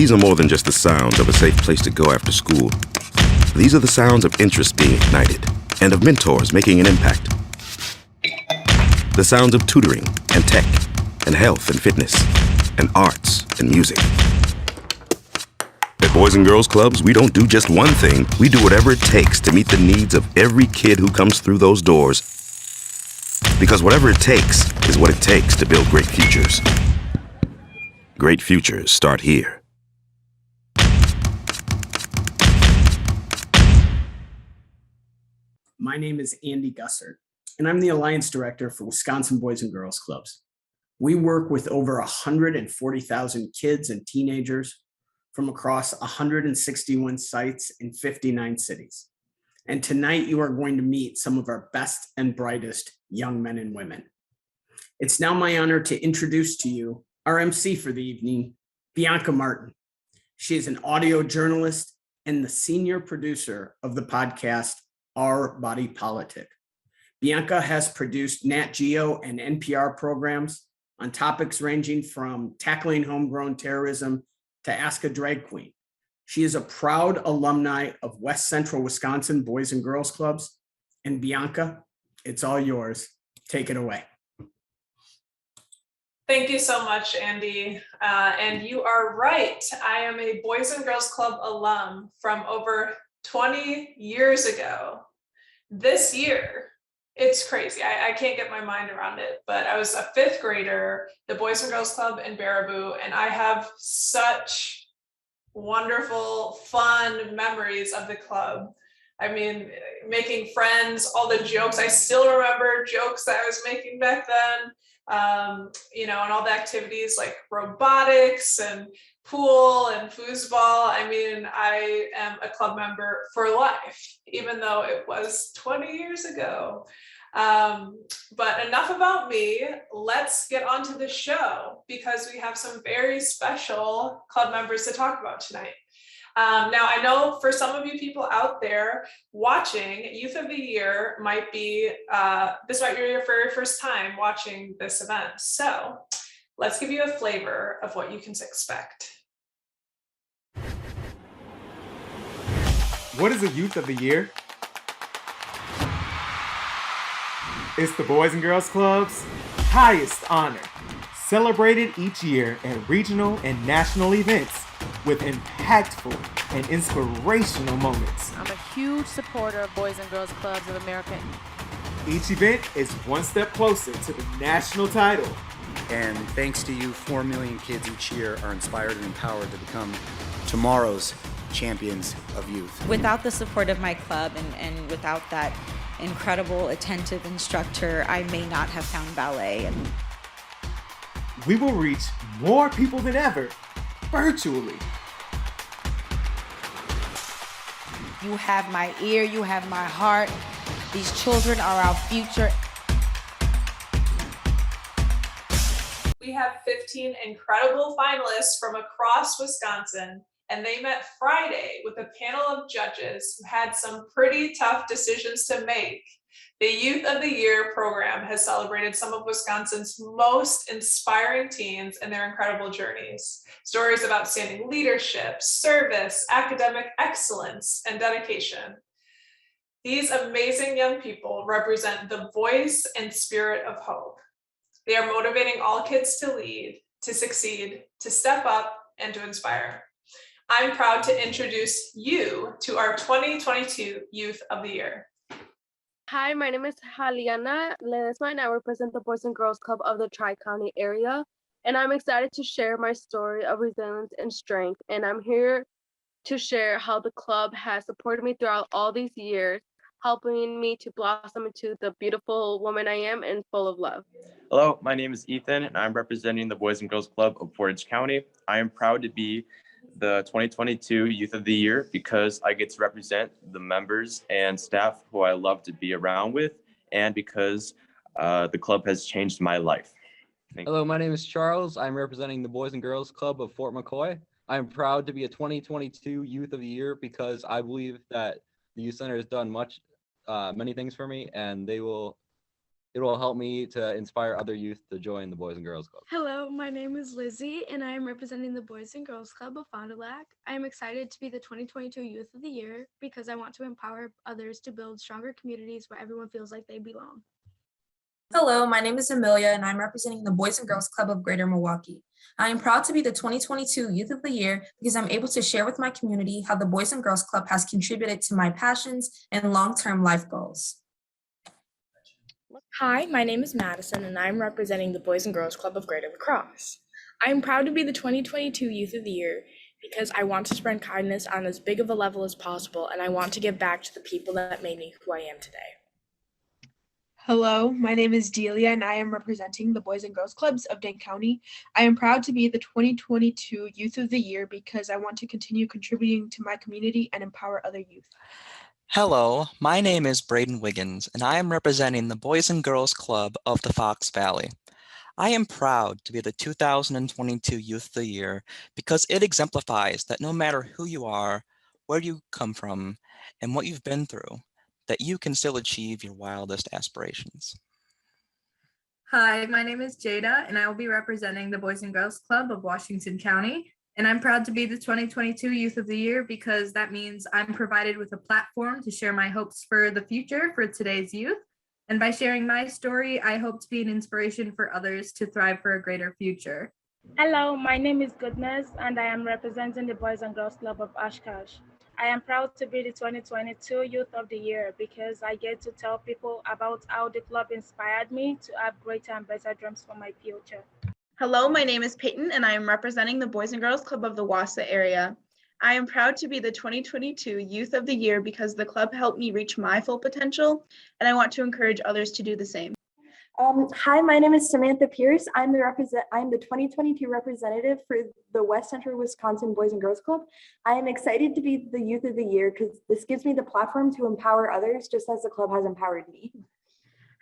these are more than just the sounds of a safe place to go after school. These are the sounds of interest being ignited and of mentors making an impact. The sounds of tutoring and tech and health and fitness and arts and music. At Boys and Girls Clubs, we don't do just one thing. We do whatever it takes to meet the needs of every kid who comes through those doors. Because whatever it takes is what it takes to build great futures. Great futures start here. My name is Andy Gussert, and I'm the Alliance Director for Wisconsin Boys and Girls Clubs. We work with over 140,000 kids and teenagers from across 161 sites in 59 cities. And tonight you are going to meet some of our best and brightest young men and women. It's now my honor to introduce to you our MC for the evening, Bianca Martin. She is an audio journalist and the senior producer of the podcast, Our Body Politic. Bianca has produced Nat Geo and NPR programs on topics ranging from tackling homegrown terrorism to Ask a Drag Queen. She is a proud alumni of West Central Wisconsin Boys and Girls Clubs. And Bianca, it's all yours. Take it away. Thank you so much, Andy. And you are right. I am a Boys and Girls Club alum from over 20 years ago. This year, it's crazy. I can't get my mind around it, but I was a fifth grader, the Boys and Girls Club in Baraboo, and I have such wonderful, fun memories of the club. I mean, making friends, all the jokes. I still remember jokes that I was making back then. And all the activities like robotics and pool and foosball. I mean, I am a club member for life, even though it was 20 years ago. But enough about me. Let's get on to the show because we have some very special club members to talk about tonight. Now, I know for some of you people out there watching, Youth of the Year might be, this might be your very first time watching this event. So let's give you a flavor of what you can expect. What is a Youth of the Year? It's the Boys and Girls Club's highest honor, celebrated each year at regional and national events with impactful and inspirational moments. I'm a huge supporter of Boys and Girls Clubs of America. Each event is one step closer to the national title. And thanks to you, 4 million kids each year are inspired and empowered to become tomorrow's champions of youth. Without the support of my club and without that incredible, attentive instructor, I may not have found ballet. We will reach more people than ever, virtually. You have my ear, you have my heart. These children are our future. We have 15 incredible finalists from across Wisconsin, and they met Friday with a panel of judges who had some pretty tough decisions to make. The Youth of the Year program has celebrated some of Wisconsin's most inspiring teens and their incredible journeys. Stories of outstanding leadership, service, academic excellence, and dedication. These amazing young people represent the voice and spirit of hope. They are motivating all kids to lead, to succeed, to step up, and to inspire. I'm proud to introduce you to our 2022 Youth of the Year. Hi, my name is Haliana Ledesma, and I represent the Boys and Girls Club of the Tri-County area. And I'm excited to share my story of resilience and strength. And I'm here to share how the club has supported me throughout all these years, helping me to blossom into the beautiful woman I am and full of love. Hello, my name is Ethan, and I'm representing the Boys and Girls Club of Portage County. I am proud to be the 2022 Youth of the Year because I get to represent the members and staff who I love to be around with, and because the club has changed my life. Hello, my name is Charles. I'm representing the Boys and Girls Club of Fort McCoy. I'm proud to be a 2022 Youth of the Year because I believe that the Youth Center has done many things for me, and they will it will help me to inspire other youth to join the Boys and Girls Club. Hello, my name is Lizzie, and I am representing the Boys and Girls Club of Fond du Lac. I am excited to be the 2022 Youth of the Year because I want to empower others to build stronger communities where everyone feels like they belong. Hello, my name is Amelia, and I'm representing the Boys and Girls Club of Greater Milwaukee. I am proud to be the 2022 Youth of the Year because I'm able to share with my community how the Boys and Girls Club has contributed to my passions and long-term life goals. Hi, my name is Madison, and I'm representing the Boys and Girls Club of Greater La Crosse. I am proud to be the 2022 Youth of the Year because I want to spread kindness on as big of a level as possible, and I want to give back to the people that made me who I am today. Hello, my name is Delia, and I am representing the Boys and Girls Clubs of Dane County. I am proud to be the 2022 Youth of the Year because I want to continue contributing to my community and empower other youth. Hello, my name is Braden Wiggins, and I am representing the Boys and Girls Club of the Fox Valley. I am proud to be the 2022 Youth of the Year because it exemplifies that no matter who you are, where you come from, and what you've been through, that you can still achieve your wildest aspirations. Hi, my name is Jada, and I will be representing the Boys and Girls Club of Washington County. And I'm proud to be the 2022 Youth of the Year because that means I'm provided with a platform to share my hopes for the future for today's youth. And by sharing my story, I hope to be an inspiration for others to thrive for a greater future. Hello, my name is Goodness, and I am representing the Boys and Girls Club of Oshkosh. I am proud to be the 2022 Youth of the Year because I get to tell people about how the club inspired me to have greater and better dreams for my future. Hello, my name is Peyton, and I am representing the Boys and Girls Club of the Wausau area. I am proud to be the 2022 Youth of the Year because the club helped me reach my full potential, and I want to encourage others to do the same. Hi, my name is Samantha Pierce. I'm the 2022 representative for the West Central Wisconsin Boys and Girls Club. I am excited to be the Youth of the Year because this gives me the platform to empower others just as the club has empowered me.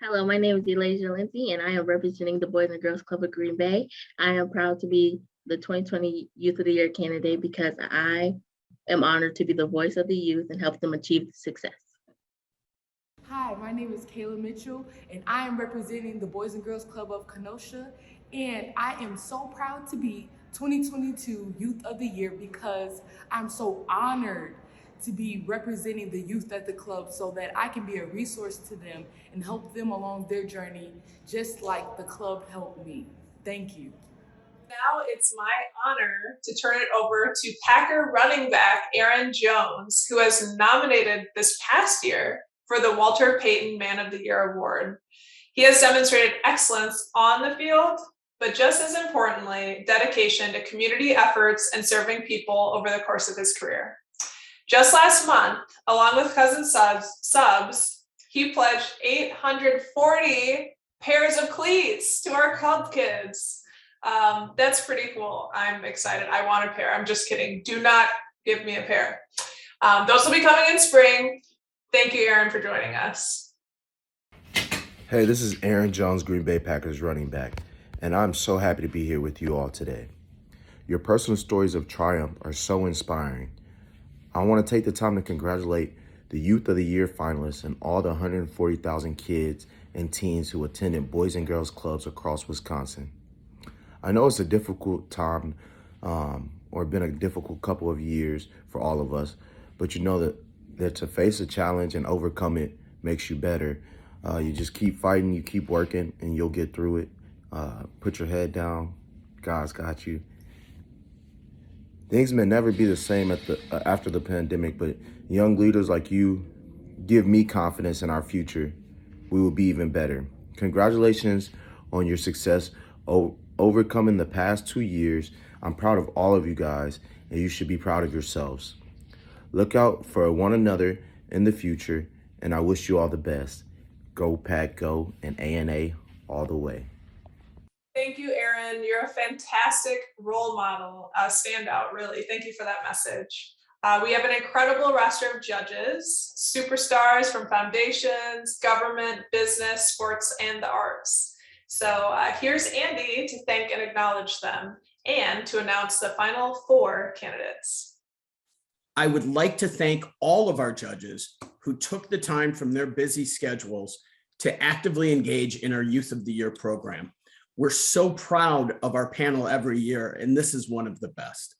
Hello, my name is Elijah Lindsay, and I am representing the Boys and Girls Club of Green Bay. I am proud to be the 2020 Youth of the Year candidate because I am honored to be the voice of the youth and help them achieve success. Hi, my name is Kayla Mitchell, and I am representing the Boys and Girls Club of Kenosha, and I am so proud to be 2022 Youth of the Year because I'm so honored to be representing the youth at the club so that I can be a resource to them and help them along their journey just like the club helped me. Thank you. Now it's my honor to turn it over to Packer running back Aaron Jones, who was nominated this past year for the Walter Payton Man of the Year Award. He has demonstrated excellence on the field, but just as importantly, dedication to community efforts and serving people over the course of his career. Just last month, along with cousin Subs, he pledged 840 pairs of cleats to our club kids. That's pretty cool. I'm excited. I want a pair. I'm just kidding. Do not give me a pair. Those will be coming in spring. Thank you, Aaron, for joining us. Hey, this is Aaron Jones, Green Bay Packers running back, and I'm so happy to be here with you all today. Your personal stories of triumph are so inspiring. I want to take the time to congratulate the Youth of the Year finalists and all the 140,000 kids and teens who attended Boys and Girls Clubs across Wisconsin. I know it's a difficult time or been a difficult couple of years for all of us, but you know that to face a challenge and overcome it makes you better. You just keep fighting, you keep working, and you'll get through it. Put your head down. God's got you. Things may never be the same after the pandemic, but young leaders like you give me confidence in our future. We will be even better. Congratulations on your success overcoming the past 2 years. I'm proud of all of you guys, and you should be proud of yourselves. Look out for one another in the future, and I wish you all the best. Go Pack Go, and A&A all the way. Thank you, Aaron. You're a fantastic role model, standout, really. Thank you for that message. We have an incredible roster of judges, superstars from foundations, government, business, sports, and the arts. So here's Andy to thank and acknowledge them and to announce the final 4 candidates. I would like to thank all of our judges who took the time from their busy schedules to actively engage in our Youth of the Year program. We're so proud of our panel every year, and this is one of the best.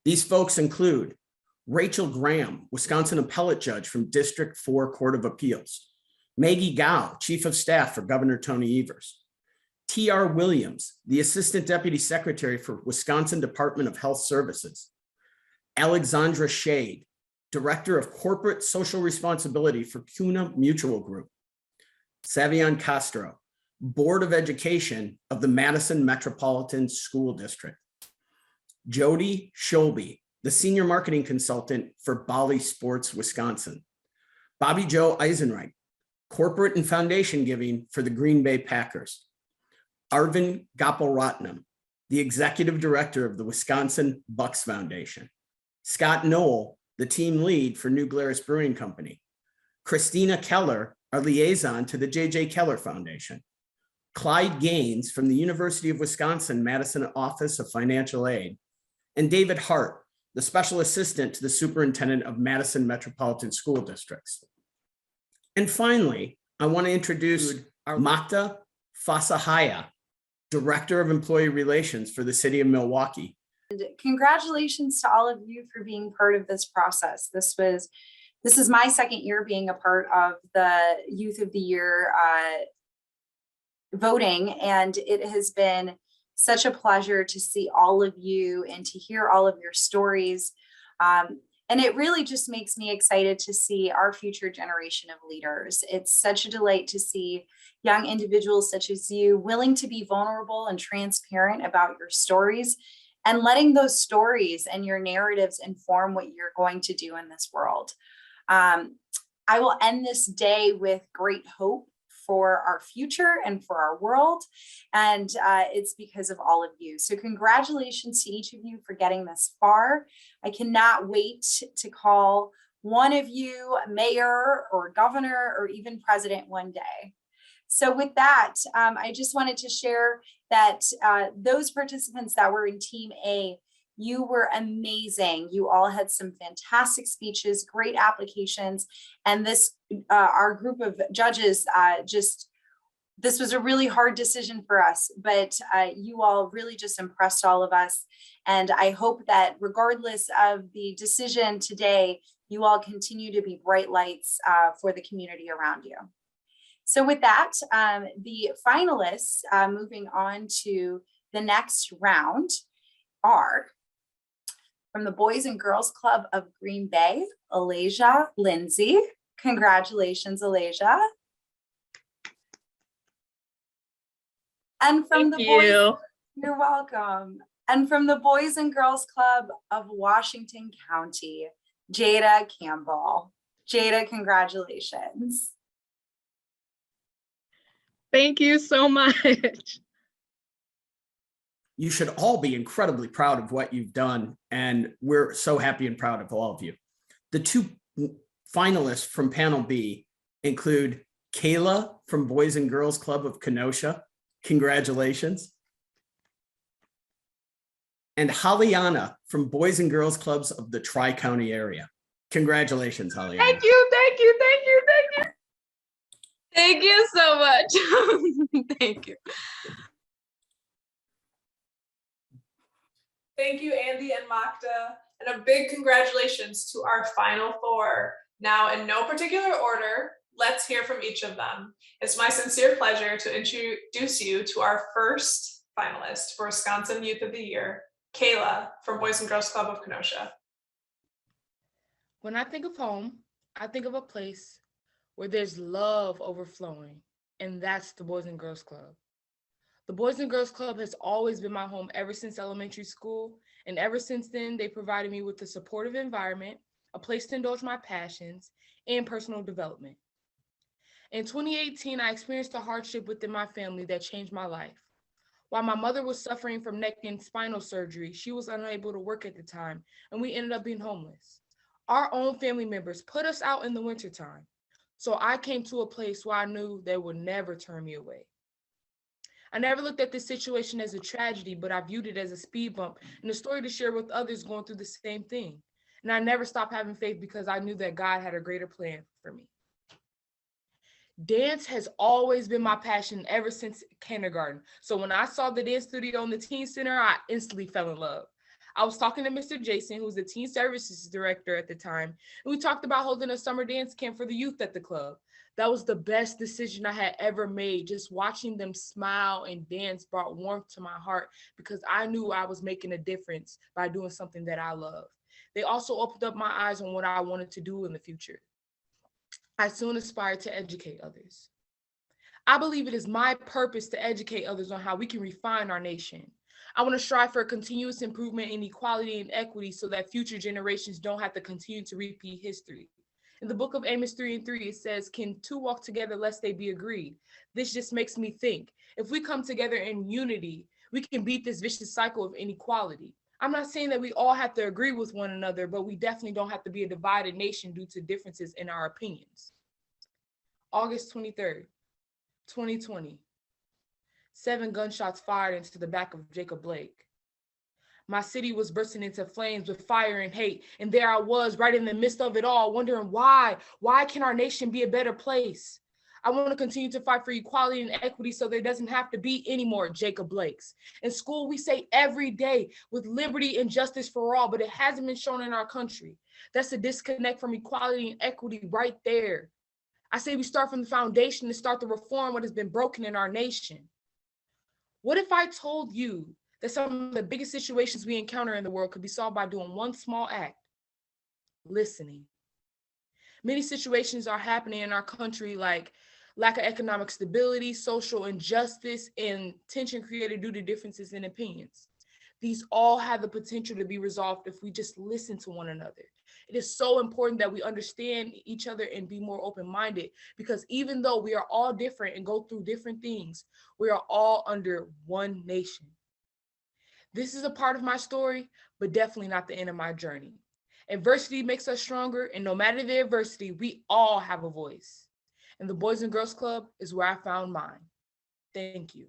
These folks include Rachel Graham, Wisconsin appellate judge from District 4 Court of Appeals, Maggie Gao, Chief of Staff for Governor Tony Evers, T.R. Williams, the Assistant Deputy Secretary for Wisconsin Department of Health Services, Alexandra Shade, Director of Corporate Social Responsibility for CUNA Mutual Group, Savion Castro, Board of Education of the Madison Metropolitan School District, Jody Sholby, the Senior Marketing Consultant for Bally Sports Wisconsin, Bobby Joe Eisenreich, Corporate and Foundation Giving for the Green Bay Packers, Arvind Gopalratnam, the Executive Director of the Wisconsin Bucks Foundation, Scott Knoll, the Team Lead for New Glarus Brewing Company, Christina Keller, our liaison to the J.J. Keller Foundation, Clyde Gaines from the University of Wisconsin Madison Office of Financial Aid, and David Hart, the Special Assistant to the Superintendent of Madison Metropolitan School Districts. And finally, I want to introduce Makta Fasahaya, Director of Employee Relations for the City of Milwaukee. Congratulations to all of you for being part of this process. This is my second year being a part of the Youth of the Year voting, and it has been such a pleasure to see all of you and to hear all of your stories. And it really just makes me excited to see our future generation of leaders. It's such a delight to see young individuals such as you willing to be vulnerable and transparent about your stories and letting those stories and your narratives inform what you're going to do in this world. I will end this day with great hope for our future and for our world. And it's because of all of you. So congratulations to each of you for getting this far. I cannot wait to call one of you mayor or governor or even president one day. So with that, I just wanted to share that those participants that were in Team A, you were amazing. You all had some fantastic speeches, great applications, and this our group of judges this was a really hard decision for us, but you all really just impressed all of us. And I hope that regardless of the decision today, you all continue to be bright lights for the community around you. So with that, the finalists moving on to the next round are from the Boys and Girls Club of Green Bay, Alasia Lindsay. Congratulations, Alasia. And from you're welcome. And from the Boys and Girls Club of Washington County, Jada Campbell. Jada, congratulations. Thank you so much. You should all be incredibly proud of what you've done, and we're so happy and proud of all of you. The two finalists from panel B include Kayla from Boys and Girls Club of Kenosha. Congratulations. And Haliana from Boys and Girls Clubs of the Tri-County area. Congratulations, Haliana. Thank you, thank you, thank you, thank you. Thank you so much. Thank you. Thank you, Andy and Makta, and a big congratulations to our final four. Now, in no particular order, let's hear from each of them. It's my sincere pleasure to introduce you to our first finalist for Wisconsin Youth of the Year, Kayla from Boys and Girls Club of Kenosha. When I think of home, I think of a place where there's love overflowing, and that's the Boys and Girls Club. The Boys and Girls Club has always been my home ever since elementary school, and ever since then, they provided me with a supportive environment, a place to indulge my passions, and personal development. In 2018, I experienced a hardship within my family that changed my life. While my mother was suffering from neck and spinal surgery, she was unable to work at the time, and we ended up being homeless. Our own family members put us out in the wintertime, so I came to a place where I knew they would never turn me away. I never looked at this situation as a tragedy, but I viewed it as a speed bump and a story to share with others going through the same thing. And I never stopped having faith because I knew that God had a greater plan for me. Dance has always been my passion ever since kindergarten. So when I saw the dance studio in the teen center, I instantly fell in love. I was talking to Mr. Jason, who's the teen services director at the time, and we talked about holding a summer dance camp for the youth at the club. That was the best decision I had ever made. Just watching them smile and dance brought warmth to my heart because I knew I was making a difference by doing something that I love. They also opened up my eyes on what I wanted to do in the future. I soon aspired to educate others. I believe it is my purpose to educate others on how we can refine our nation. I want to strive for continuous improvement in equality and equity so that future generations don't have to continue to repeat history. In the book of Amos 3:3, it says, "Can two walk together lest they be agreed?" This just makes me think, if we come together in unity, we can beat this vicious cycle of inequality. I'm not saying that we all have to agree with one another, but we definitely don't have to be a divided nation due to differences in our opinions. August 23rd, 2020, 7 gunshots fired into the back of Jacob Blake. My city was bursting into flames with fire and hate, and there I was right in the midst of it all, wondering why can our nation be a better place? I want to continue to fight for equality and equity so there doesn't have to be any more Jacob Blakes. In school, we say every day with liberty and justice for all, but it hasn't been shown in our country. That's a disconnect from equality and equity right there. I say we start from the foundation and start to reform what has been broken in our nation. What if I told you that some of the biggest situations we encounter in the world could be solved by doing one small act: listening? Many situations are happening in our country, like lack of economic stability, social injustice, and tension created due to differences in opinions. These all have the potential to be resolved if we just listen to one another. It is so important that we understand each other and be more open-minded, because even though we are all different and go through different things, we are all under one nation. This is a part of my story, but definitely not the end of my journey. Adversity makes us stronger, and no matter the adversity, we all have a voice. And the Boys and Girls Club is where I found mine. Thank you.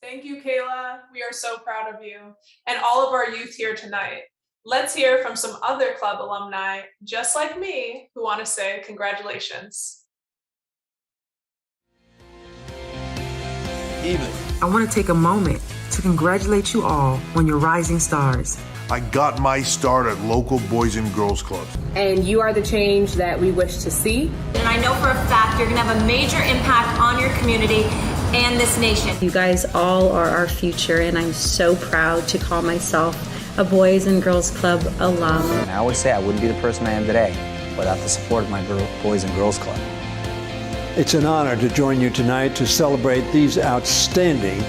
Thank you, Kayla. We are so proud of you and all of our youth here tonight. Let's hear from some other club alumni, just like me, who want to say congratulations. Evening. I want to take a moment to congratulate you all on your rising stars. I got my start at local Boys and Girls Clubs. And you are the change that we wish to see. And I know for a fact you're going to have a major impact on your community and this nation. You guys all are our future, and I'm so proud to call myself a Boys and Girls Club alum. And I always say I wouldn't be the person I am today without the support of my Boys and Girls Club. It's an honor to join you tonight to celebrate these outstanding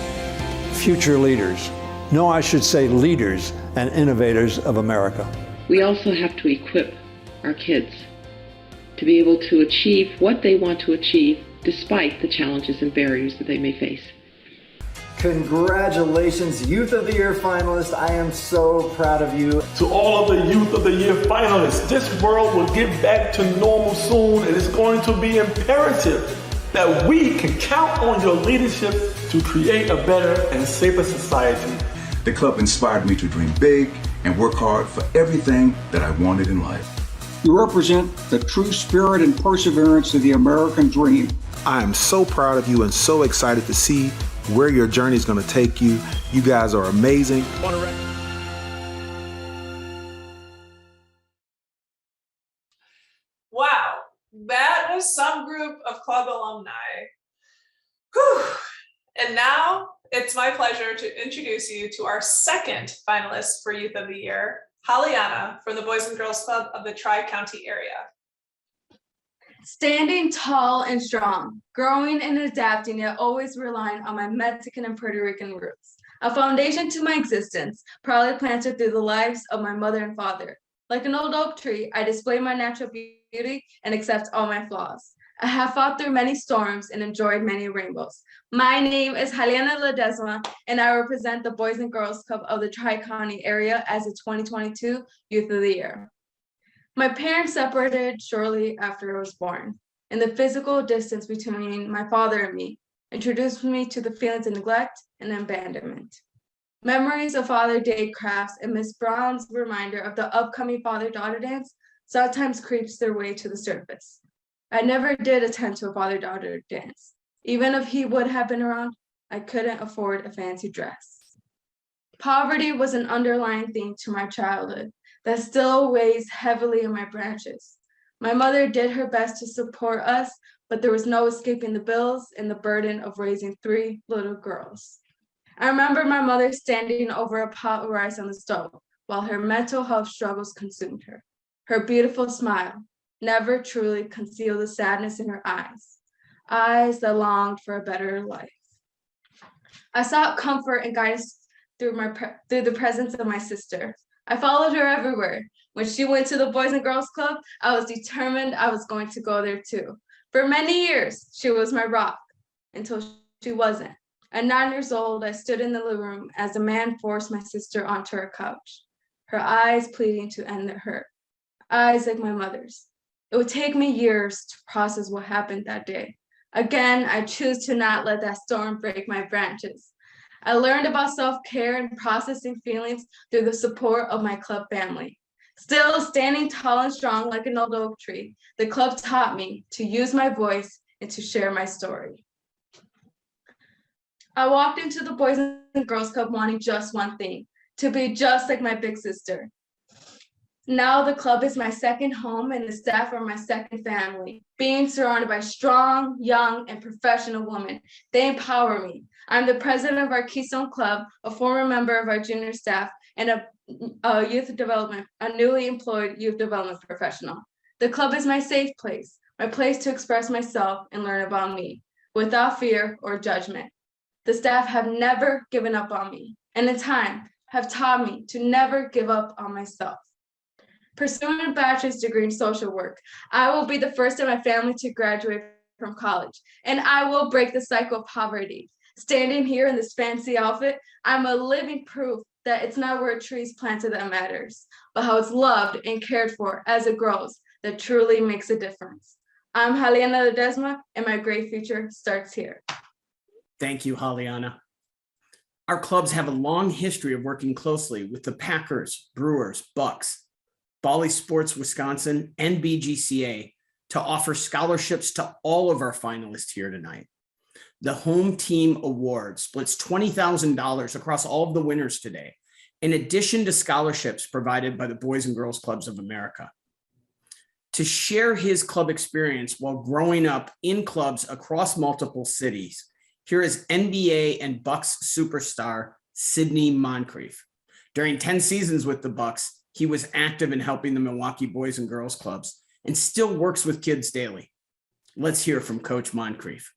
future leaders. No, I should say leaders and innovators of America. We also have to equip our kids to be able to achieve what they want to achieve despite the challenges and barriers that they may face. Congratulations, Youth of the Year finalists. I am so proud of you. To all of the Youth of the Year finalists, this world will get back to normal soon, and it's going to be imperative that we can count on your leadership to create a better and safer society. The club inspired me to dream big and work hard for everything that I wanted in life. You represent the true spirit and perseverance of the American dream. I am so proud of you and so excited to see where your journey is going to take you. You guys are amazing. Wow, that was some group of club alumni. Whew. And now it's my pleasure to introduce you to our second finalist for Youth of the Year, Haliana from the Boys and Girls Club of the Tri-County area. Standing tall and strong, growing and adapting, yet always relying on my Mexican and Puerto Rican roots. A foundation to my existence, proudly planted through the lives of my mother and father. Like an old oak tree, I display my natural beauty and accept all my flaws. I have fought through many storms and enjoyed many rainbows. My name is Haliana Ledesma, and I represent the Boys and Girls Club of the Tri-County area as the 2022 Youth of the Year. My parents separated shortly after I was born, and the physical distance between my father and me introduced me to the feelings of neglect and abandonment. Memories of Father Day crafts and Miss Brown's reminder of the upcoming father-daughter dance sometimes creeps their way to the surface. I never did attend to a father-daughter dance. Even if he would have been around, I couldn't afford a fancy dress. Poverty was an underlying theme to my childhood that still weighs heavily in my branches. My mother did her best to support us, but there was no escaping the bills and the burden of raising 3 little girls. I remember my mother standing over a pot of rice on the stove while her mental health struggles consumed her. Her beautiful smile never truly concealed the sadness in her eyes that longed for a better life. I sought comfort and guidance through the presence of my sister. I followed her everywhere. When she went to the Boys and Girls Club, I was determined I was going to go there too. For many years, she was my rock until she wasn't. At 9 years old, I stood in the living room as a man forced my sister onto her couch, her eyes pleading to end the hurt, eyes like my mother's. It would take me years to process what happened that day. Again, I choose to not let that storm break my branches. I learned about self-care and processing feelings through the support of my club family. Still standing tall and strong like an old oak tree, the club taught me to use my voice and to share my story. I walked into the Boys and Girls Club wanting just one thing, to be just like my big sister. Now the club is my second home and the staff are my second family. Being surrounded by strong, young, and professional women, they empower me. I'm the president of our Keystone Club, a former member of our junior staff, and a newly employed youth development professional. The club is my safe place, my place to express myself and learn about me, without fear or judgment. The staff have never given up on me, and in time have taught me to never give up on myself. Pursuing a bachelor's degree in social work, I will be the first in my family to graduate from college, and I will break the cycle of poverty. Standing here in this fancy outfit, I'm a living proof that it's not where a tree is planted that matters, but how it's loved and cared for as it grows that truly makes a difference. I'm Haliana Ledesma, and my great future starts here. Thank you, Haliana. Our clubs have a long history of working closely with the Packers, Brewers, Bucks, Bally Sports Wisconsin, and BGCA to offer scholarships to all of our finalists here tonight. The Home Team Award splits $20,000 across all of the winners today, in addition to scholarships provided by the Boys and Girls Clubs of America. To share his club experience while growing up in clubs across multiple cities, here is NBA and Bucks superstar Sidney Moncrief. During 10 seasons with the Bucks, he was active in helping the Milwaukee Boys and Girls Clubs and still works with kids daily. Let's hear from Coach Moncrief.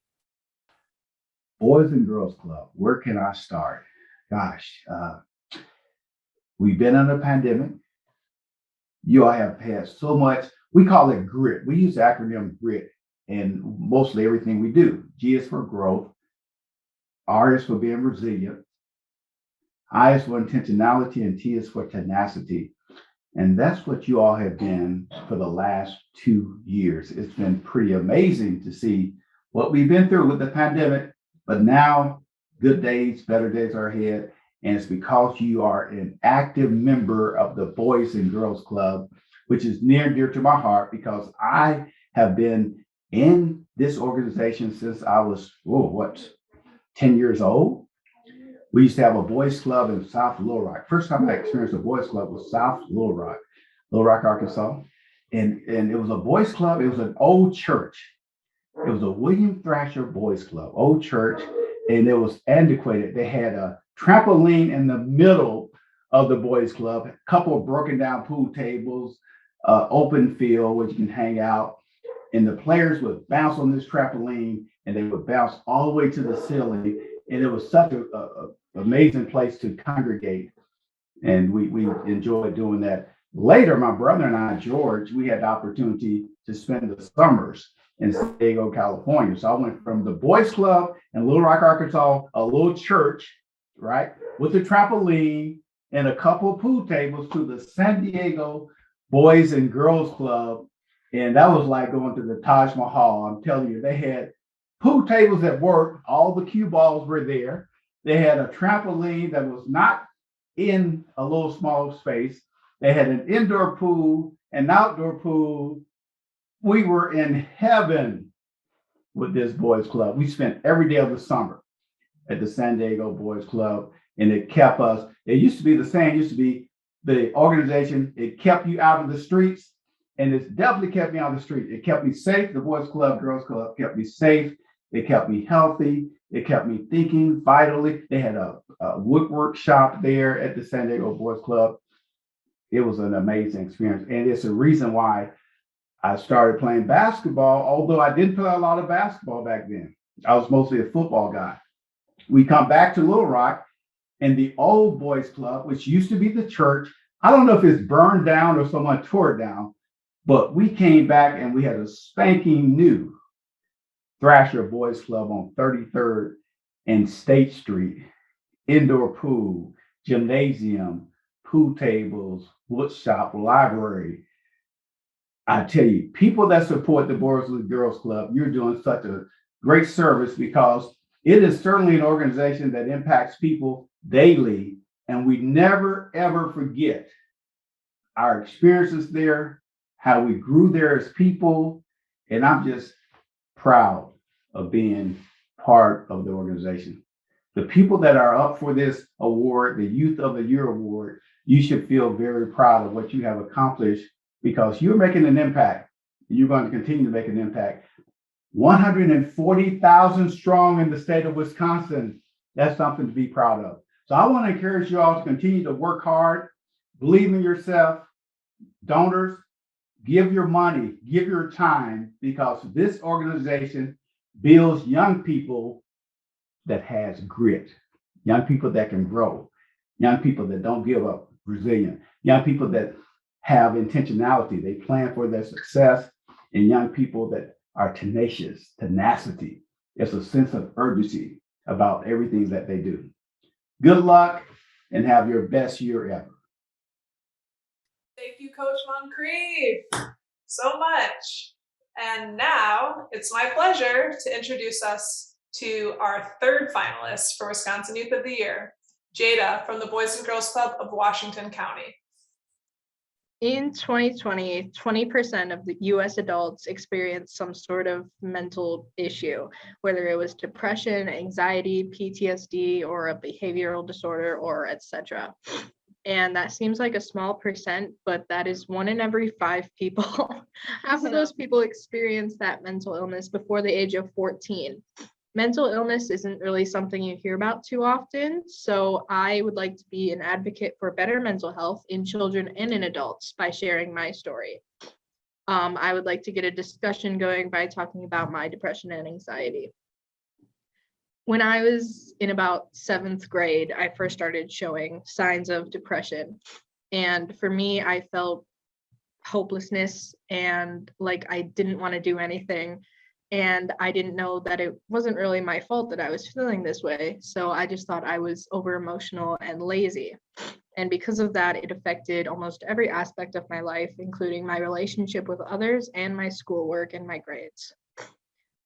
Boys and Girls Club, where can I start? Gosh, we've been in a pandemic. You all have had so much, we call it GRIT. We use the acronym GRIT in mostly everything we do. G is for growth, R is for being resilient, I is for intentionality, and T is for tenacity. And that's what you all have been for the last 2 years. It's been pretty amazing to see what we've been through with the pandemic, but now good days, better days are ahead. And it's because you are an active member of the Boys and Girls Club, which is near and dear to my heart because I have been in this organization since I was, 10 years old. We used to have a boys club in South Little Rock. First time I experienced a boys club was South Little Rock, Arkansas. And it was a boys club. It was an old church. It was a William Thrasher Boys Club, old church, and it was antiquated. They had a trampoline in the middle of the boys club, a couple of broken down pool tables, open field where you can hang out. And the players would bounce on this trampoline and they would bounce all the way to the ceiling. And it was such an amazing place to congregate. And we enjoyed doing that. Later, my brother and I, George, we had the opportunity to spend the summers in San Diego, California. So I went from the boys club in Little Rock, Arkansas, a little church, right, with a trampoline and a couple of pool tables, to the San Diego Boys and Girls Club. And that was like going to the Taj Mahal. I'm telling you, they had pool tables that worked. All the cue balls were there. They had a trampoline that was not in a little small space. They had an indoor pool, an outdoor pool, we were in heaven with this boys club. We spent every day of the summer at the San Diego Boys Club, and it kept us. It used to be the organization. It kept you out of the streets, and it's definitely kept me out of the street. It kept me safe. The boys club, girls club kept me safe. It kept me healthy. It kept me thinking vitally. They had a woodwork shop there at the San Diego Boys Club. It was an amazing experience. And it's a reason why I started playing basketball, although I didn't play a lot of basketball back then. I was mostly a football guy. We come back to Little Rock, and the old boys club, which used to be the church, I don't know if it's burned down or someone tore it down, but we came back and we had a spanking new Thrasher Boys Club on 33rd and State Street, indoor pool, gymnasium, pool tables, wood shop, library. I tell you, people that support the Boys and Girls Club, you're doing such a great service, because it is certainly an organization that impacts people daily, and we never, ever forget our experiences there, how we grew there as people, and I'm just proud of being part of the organization. The people that are up for this award, the Youth of the Year Award, you should feel very proud of what you have accomplished, because you're making an impact. You're going to continue to make an impact. 140,000 strong in the state of Wisconsin. That's something to be proud of. So I want to encourage you all to continue to work hard, believe in yourself. Donors, give your money, give your time, because this organization builds young people that has grit, young people that can grow, young people that don't give up, resilient, young people that have intentionality, they plan for their success, and young people that are tenacious, tenacity. It's a sense of urgency about everything that they do. Good luck and have your best year ever. Thank you, Coach Moncrief, so much. And now it's my pleasure to introduce us to our third finalist for Wisconsin Youth of the Year, Jada from the Boys and Girls Club of Washington County. In 2020, 20% of the US adults experienced some sort of mental issue, whether it was depression, anxiety, PTSD, or a behavioral disorder, or etc. And that seems like a small percent, but that is 1 in every 5 people. Half of those people experience that mental illness before the age of 14. Mental illness isn't really something you hear about too often, so I would like to be an advocate for better mental health in children and in adults by sharing my story. I would like to get a discussion going by talking about my depression and anxiety. When I was in about 7th grade, I first started showing signs of depression. And for me, I felt hopelessness and like I didn't want to do anything. And I didn't know that it wasn't really my fault that I was feeling this way. So I just thought I was over emotional and lazy. And because of that, it affected almost every aspect of my life, including my relationship with others and my schoolwork and my grades.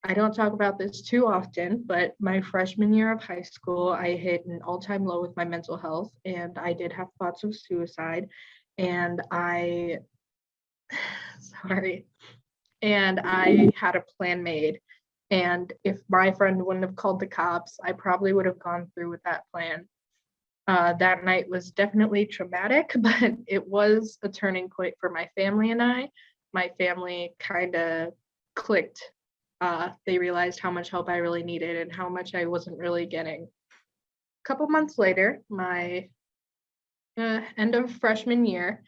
I don't talk about this too often, but my freshman year of high school, I hit an all-time low with my mental health, and I did have thoughts of suicide. And I had a plan made. And if my friend wouldn't have called the cops, I probably would have gone through with that plan. That night was definitely traumatic, but it was a turning point for my family and I. My family kind of clicked. They realized how much help I really needed and how much I wasn't really getting. A couple months later, my end of freshman year,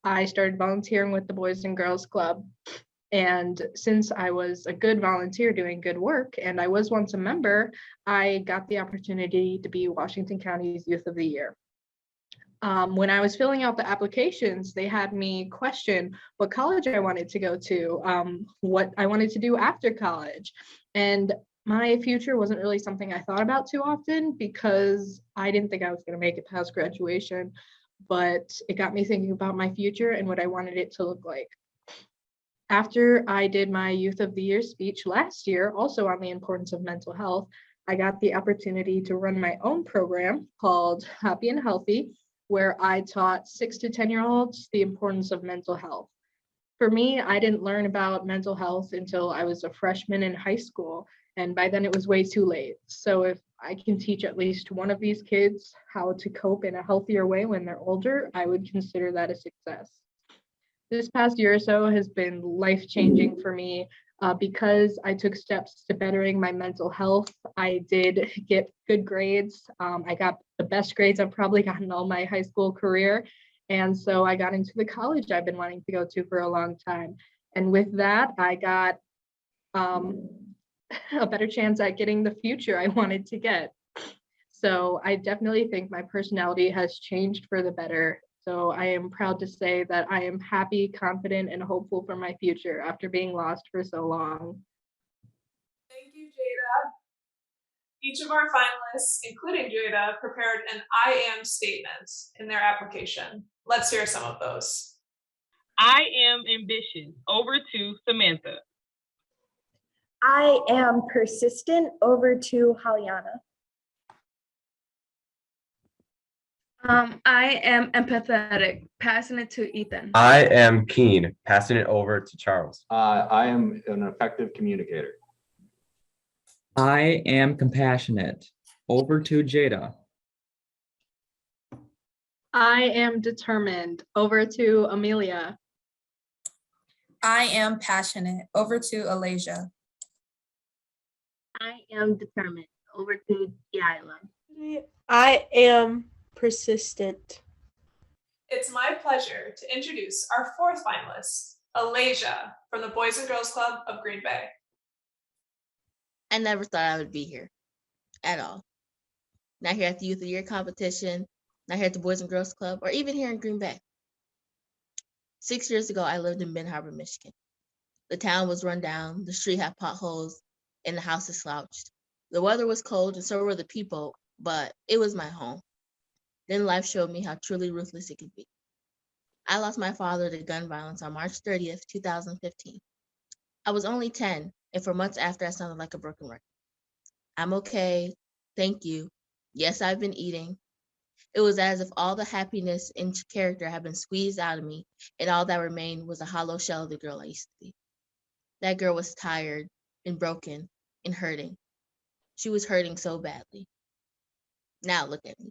I started volunteering with the Boys and Girls Club. And since I was a good volunteer doing good work, and I was once a member, I got the opportunity to be Washington County's Youth of the Year. When I was filling out the applications, they had me question what college I wanted to go to, what I wanted to do after college. And my future wasn't really something I thought about too often because I didn't think I was going to make it past graduation, but it got me thinking about my future and what I wanted it to look like. After I did my Youth of the Year speech last year, also on the importance of mental health, I got the opportunity to run my own program called Happy and Healthy, where I taught 6 to 10-year-olds the importance of mental health. For me, I didn't learn about mental health until I was a freshman in high school, and by then it was way too late. So if I can teach at least one of these kids how to cope in a healthier way when they're older, I would consider that a success. This past year or so has been life-changing for me because I took steps to bettering my mental health. I did get good grades. I got the best grades I've probably gotten all my high school career. And so I got into the college I've been wanting to go to for a long time. And with that, I got a better chance at getting the future I wanted to get. So I definitely think my personality has changed for the better. So I am proud to say that I am happy, confident, and hopeful for my future after being lost for so long. Thank you, Jada. Each of our finalists, including Jada, prepared an I am statement in their application. Let's hear some of those. I am ambitious. Over to Samantha. I am persistent. Over to Halyana. I am empathetic. Passing it to Ethan. I am keen. Passing it over to Charles. I am an effective communicator. I am compassionate. Over to Jada. I am determined. Over to Amelia. I am passionate. Over to Alasia. I am determined. Over to Yaila. I am persistent. It's my pleasure to introduce our fourth finalist, Alasia from the Boys and Girls Club of Green Bay. I never thought I would be here at all. Not here at the Youth of the Year competition, not here at the Boys and Girls Club, or even here in Green Bay. 6 years ago, I lived in Ben Harbor, Michigan. The town was run down, the street had potholes, and the houses slouched. The weather was cold and so were the people, but it was my home. Then life showed me how truly ruthless it could be. I lost my father to gun violence on March 30th, 2015. I was only 10, and for months after, I sounded like a broken record. I'm okay, thank you. Yes, I've been eating. It was as if all the happiness and character had been squeezed out of me, and all that remained was a hollow shell of the girl I used to be. That girl was tired and broken and hurting. She was hurting so badly. Now look at me.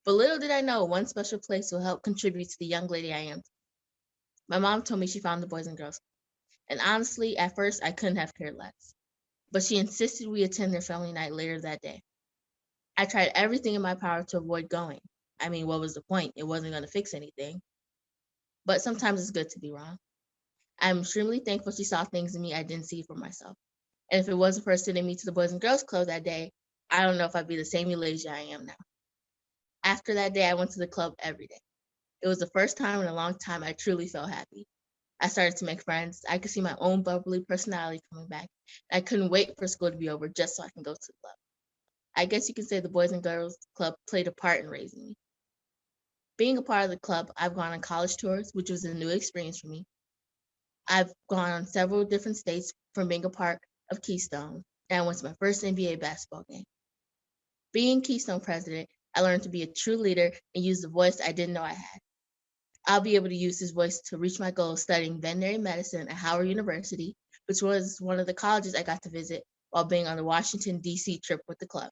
But little did I know one special place will help contribute to the young lady I am. My mom told me she found the Boys and Girls Club. And honestly, at first, I couldn't have cared less. But she insisted we attend their family night later that day. I tried everything in my power to avoid going. I mean, what was the point? It wasn't going to fix anything. But sometimes it's good to be wrong. I'm extremely thankful she saw things in me I didn't see for myself. And if it wasn't for her sending me to the Boys and Girls Club that day, I don't know if I'd be the same Alasia I am now. After that day, I went to the club every day. It was the first time in a long time I truly felt happy. I started to make friends. I could see my own bubbly personality coming back. I couldn't wait for school to be over just so I can go to the club. I guess you could say the Boys and Girls Club played a part in raising me. Being a part of the club, I've gone on college tours, which was a new experience for me. I've gone on several different states from being a part of Keystone, and I went to my first NBA basketball game. Being Keystone president, I learned to be a true leader and use the voice I didn't know I had. I'll be able to use this voice to reach my goal of studying veterinary medicine at Howard University, which was one of the colleges I got to visit while being on the Washington, D.C. trip with the club.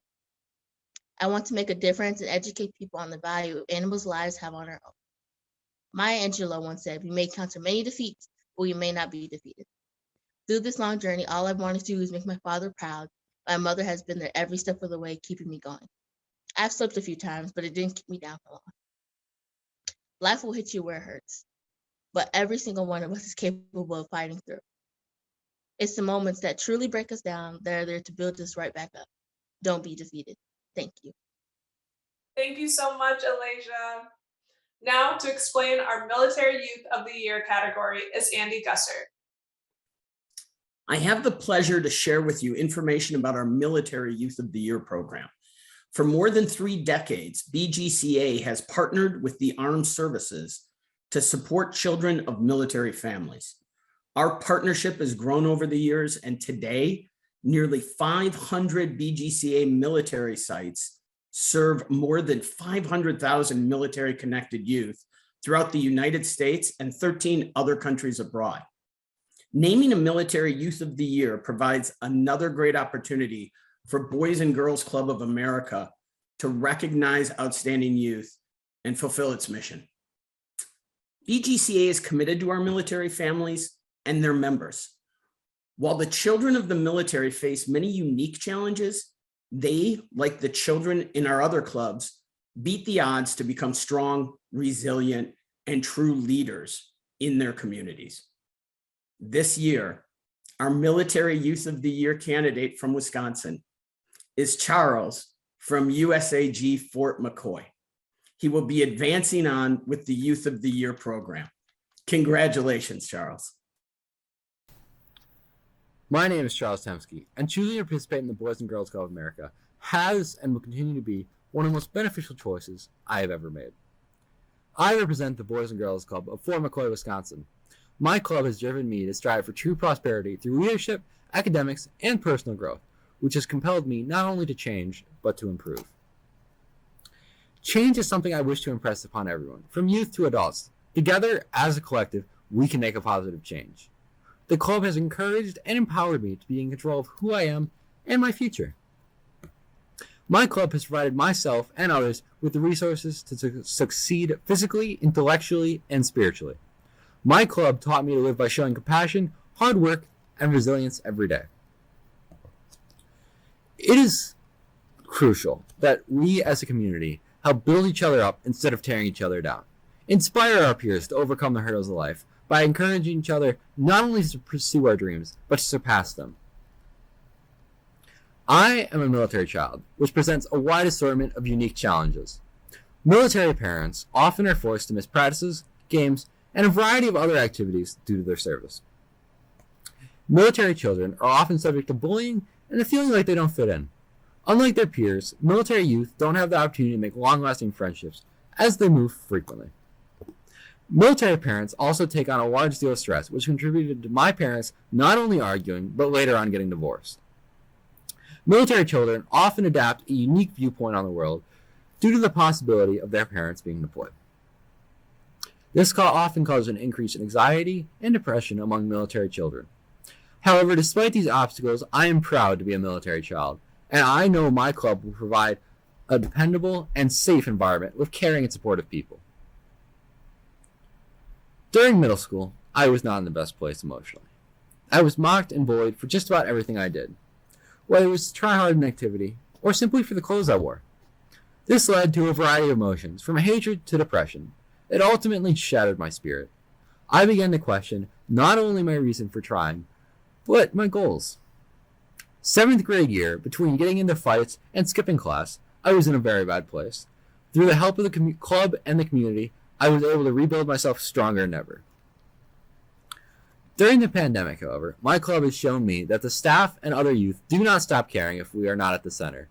I want to make a difference and educate people on the value animals' lives have on our own. Maya Angelou once said, "We may encounter many defeats, but we may not be defeated." Through this long journey, all I wanted to do is make my father proud. My mother has been there every step of the way, keeping me going. I've slipped a few times, but it didn't keep me down for long. Life will hit you where it hurts, but every single one of us is capable of fighting through. It's the moments that truly break us down that are there to build us right back up. Don't be defeated. Thank you. Thank you so much, Alasia. Now to explain our Military Youth of the Year category is Andy Gussert. I have the pleasure to share with you information about our Military Youth of the Year program. For more than 3 decades, BGCA has partnered with the armed services to support children of military families. Our partnership has grown over the years, and today, nearly 500 BGCA military sites serve more than 500,000 military-connected youth throughout the United States and 13 other countries abroad. Naming a Military Youth of the Year provides another great opportunity for Boys and Girls Club of America to recognize outstanding youth and fulfill its mission. BGCA is committed to our military families and their members. While the children of the military face many unique challenges, they, like the children in our other clubs, beat the odds to become strong, resilient, and true leaders in their communities. This year, our Military Youth of the Year candidate from Wisconsin is Charles from USAG Fort McCoy. He will be advancing on with the Youth of the Year program. Congratulations, Charles. My name is Charles Temsky, and choosing to participate in the Boys and Girls Club of America has and will continue to be one of the most beneficial choices I have ever made. I represent the Boys and Girls Club of Fort McCoy, Wisconsin. My club has driven me to strive for true prosperity through leadership, academics, and personal growth, which has compelled me not only to change, but to improve. Change is something I wish to impress upon everyone, from youth to adults. Together, as a collective, we can make a positive change. The club has encouraged and empowered me to be in control of who I am and my future. My club has provided myself and others with the resources to succeed physically, intellectually, and spiritually. My club taught me to live by showing compassion, hard work, and resilience every day. It is crucial that we as a community help build each other up instead of tearing each other down. Inspire our peers to overcome the hurdles of life by encouraging each other not only to pursue our dreams, but to surpass them. I am a military child, which presents a wide assortment of unique challenges. Military parents often are forced to miss practices, games, and a variety of other activities due to their service. Military children are often subject to bullying and a feeling like they don't fit in. Unlike their peers, military youth don't have the opportunity to make long-lasting friendships as they move frequently. Military parents also take on a large deal of stress, which contributed to my parents not only arguing, but later on getting divorced. Military children often adapt a unique viewpoint on the world due to the possibility of their parents being deployed. This often causes an increase in anxiety and depression among military children. However, despite these obstacles, I am proud to be a military child, and I know my club will provide a dependable and safe environment with caring and supportive people. During middle school, I was not in the best place emotionally. I was mocked and bullied for just about everything I did, whether it was to try hard in activity or simply for the clothes I wore. This led to a variety of emotions, from hatred to depression. It ultimately shattered my spirit. I began to question not only my reason for trying, but my goals. 7th grade year, between getting into fights and skipping class, I was in a very bad place. Through the help of the club and the community, I was able to rebuild myself stronger than ever. During the pandemic, however, my club has shown me that the staff and other youth do not stop caring if we are not at the center.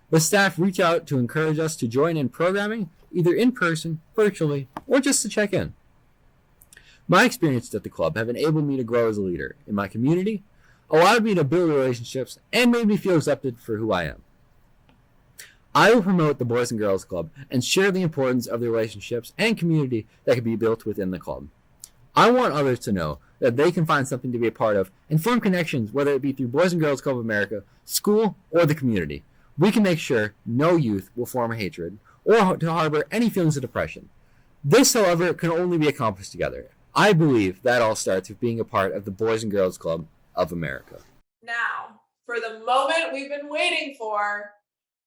The staff reach out to encourage us to join in programming, either in person, virtually, or just to check in. My experiences at the club have enabled me to grow as a leader in my community, allowed me to build relationships, and made me feel accepted for who I am. I will promote the Boys and Girls Club and share the importance of the relationships and community that can be built within the club. I want others to know that they can find something to be a part of and form connections, whether it be through Boys and Girls Club of America, school, or the community. We can make sure no youth will form a hatred or to harbor any feelings of depression. This, however, can only be accomplished together. I believe that all starts with being a part of the Boys and Girls Club of America. Now, for the moment we've been waiting for,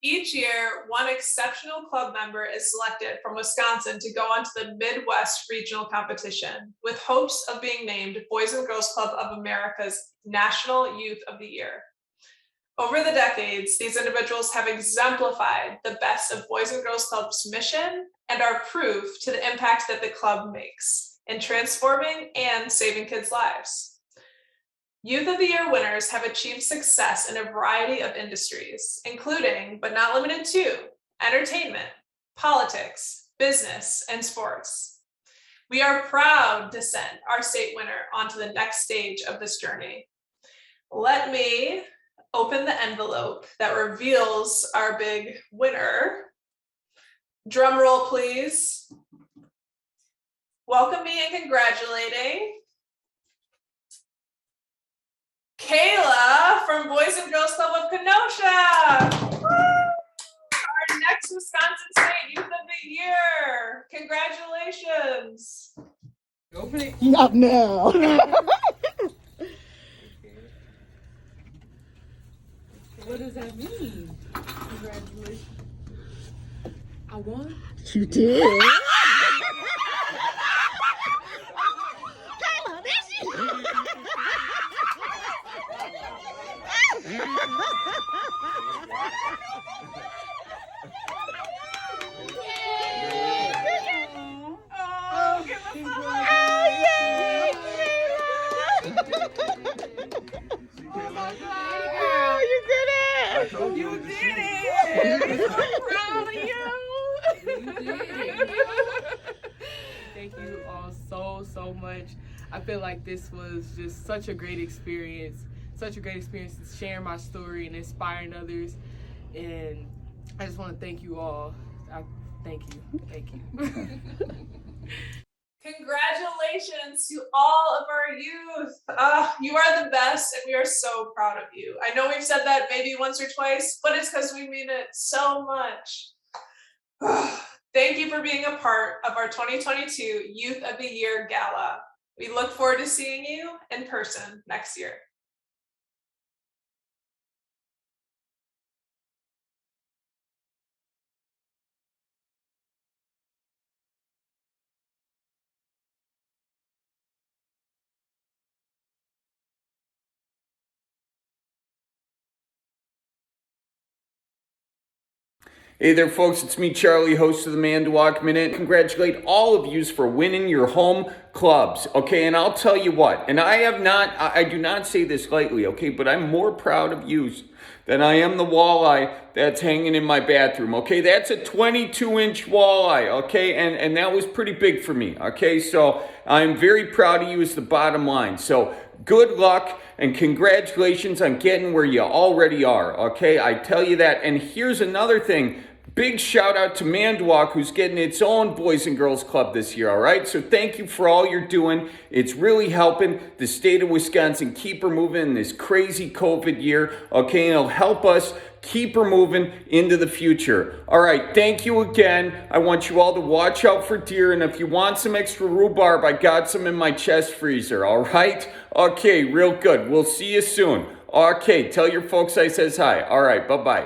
each year, one exceptional club member is selected from Wisconsin to go on to the Midwest Regional Competition with hopes of being named Boys and Girls Club of America's National Youth of the Year. Over the decades, these individuals have exemplified the best of Boys and Girls Club's mission and are proof to the impact that the club makes in transforming and saving kids' lives. Youth of the Year winners have achieved success in a variety of industries, including, but not limited to, entertainment, politics, business, and sports. We are proud to send our state winner onto the next stage of this journey. Let me open the envelope that reveals our big winner. Drum roll, please. Welcoming and congratulating Kayla from Boys and Girls Club of Kenosha. Woo! Our next Wisconsin State Youth of the Year. Congratulations. Open it. Not now. What does that mean? Congratulations. I won? You did. You did it! I'm so proud of you! Thank you all so much. I feel like this was just such a great experience. Such a great experience sharing my story and inspiring others. And I just want to thank you all. Thank you. Thank you. Congratulations to all of our youth. You are the best and we are so proud of you. I know we've said that maybe once or twice, but it's because we mean it so much. Thank you for being a part of our 2022 Youth of the Year Gala. We look forward to seeing you in person next year. Hey there, folks. It's me, Charlie, host of the Manitowoc Minute. Congratulate all of yous for winning your home clubs, okay? And I'll tell you what, and I do not say this lightly, okay? But I'm more proud of yous than I am the walleye that's hanging in my bathroom, okay? That's a 22-inch walleye, okay? And that was pretty big for me, okay? So I'm very proud of you is the bottom line. So good luck and congratulations on getting where you already are, okay? I tell you that. And here's another thing. Big shout out to Manitowoc, who's getting its own Boys and Girls Club this year, all right? So thank you for all you're doing. It's really helping the state of Wisconsin keep her moving in this crazy COVID year, okay? And it'll help us keep her moving into the future. All right, thank you again. I want you all to watch out for deer, and if you want some extra rhubarb, I got some in my chest freezer, all right? Okay, real good. We'll see you soon. Okay, tell your folks I says hi. All right, bye-bye.